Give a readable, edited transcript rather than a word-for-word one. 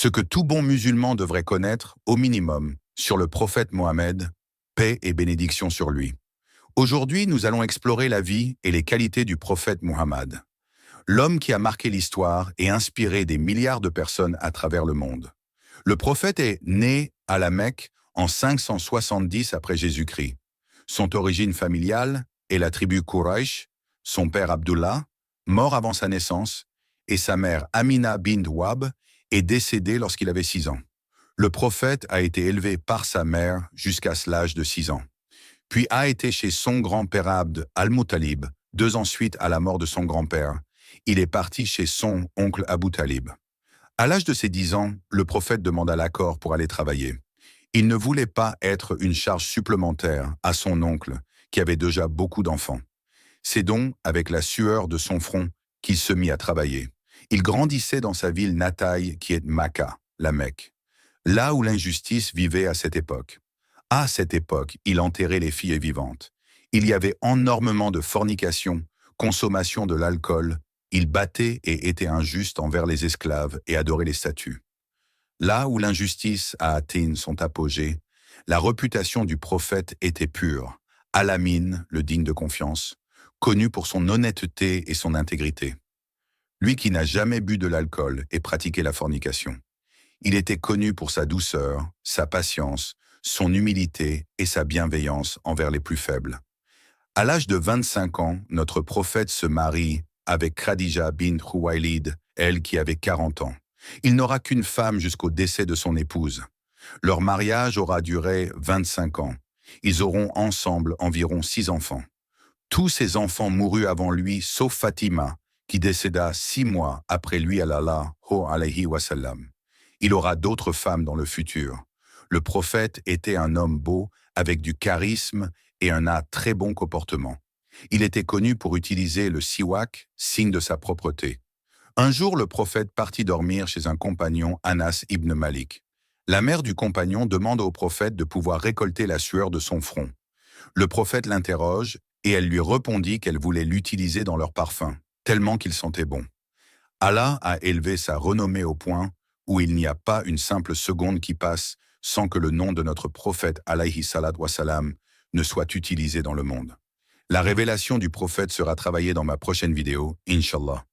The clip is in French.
Ce que tout bon musulman devrait connaître, au minimum, sur le prophète Mohammed, paix et bénédiction sur lui. Aujourd'hui, nous allons explorer la vie et les qualités du prophète Muhammad, l'homme qui a marqué l'histoire et inspiré des milliards de personnes à travers le monde. Le prophète est né à la Mecque en 570 après Jésus-Christ. Son origine familiale est la tribu Quraysh, son père Abdullah, mort avant sa naissance, et sa mère Amina bint Wahb est décédée lorsqu'il avait 6 ans. Le prophète a été élevé par sa mère jusqu'à l'âge de 6 ans, puis a été chez son grand-père Abd al-Muttalib, 2 ans suite à la mort de son grand-père. Il est parti chez son oncle Abu Talib. À l'âge de ses 10 ans, le prophète demanda l'accord pour aller travailler. Il ne voulait pas être une charge supplémentaire à son oncle, qui avait déjà beaucoup d'enfants. C'est donc avec la sueur de son front qu'il se mit à travailler. Il grandissait dans sa ville natale qui est Makkah, la Mecque, là où l'injustice vivait à cette époque. À cette époque, il enterrait les filles vivantes. Il y avait énormément de fornication, consommation de l'alcool. Il battait et était injuste envers les esclaves et adorait les statues. Là où l'injustice a atteint son apogée, la réputation du prophète était pure. Al-Amin, le digne de confiance, connu pour son honnêteté et son intégrité. Lui qui n'a jamais bu de l'alcool et pratiqué la fornication. Il était connu pour sa douceur, sa patience, son humilité et sa bienveillance envers les plus faibles. À l'âge de 25 ans, notre prophète se marie avec Khadija bint Khuwaylid, elle qui avait 40 ans. Il n'aura qu'une femme jusqu'au décès de son épouse. Leur mariage aura duré 25 ans. Ils auront ensemble environ 6 enfants. Tous ses enfants moururent avant lui, sauf Fatima, qui décéda 6 mois après lui alayhi wa sallam. Il aura d'autres femmes dans le futur. Le prophète était un homme beau, avec du charisme et un très bon comportement. Il était connu pour utiliser le siwak, signe de sa propreté. Un jour, le prophète partit dormir chez un compagnon, Anas ibn Malik. La mère du compagnon demande au prophète de pouvoir récolter la sueur de son front. Le prophète l'interroge et elle lui répondit qu'elle voulait l'utiliser dans leur parfum, tellement qu'il sentait bon. Allah a élevé sa renommée au point où il n'y a pas une simple seconde qui passe sans que le nom de notre prophète alayhi salat wa salam ne soit utilisé dans le monde. La révélation du prophète sera travaillée dans ma prochaine vidéo, Inch'Allah.